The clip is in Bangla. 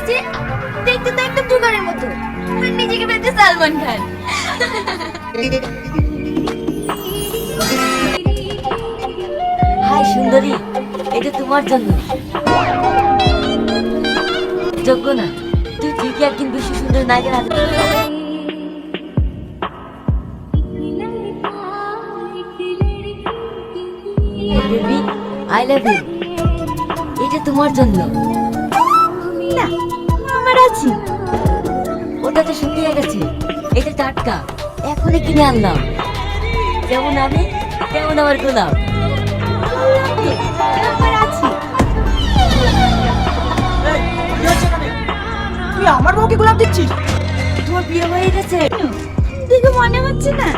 দেখছি, দেখতে তো একদম জোগাড়ের মতো। আমার নিজেকে পেতে সালমান খান। হাই সুন্দরী, এটা তোমার জন্য। যোগ্য না, তুই ঠিকই একদিন বিশ্ব সুন্দর নায়কের হাতে। Baby, I love you. এটা তোমার জন্য। না, আমার আছে। ওটা তো শুকিয়ে গেছে, এটা টাটকা, এখনই কিনে আনলাম। যেমন আমি তেমন আমার গোলাপ। আমার আছে। তুই আমার বউকে গোলাপ দিচ্ছিস? তোমার বিয়ে হয়ে গেছে? দেখে মনে হচ্ছে না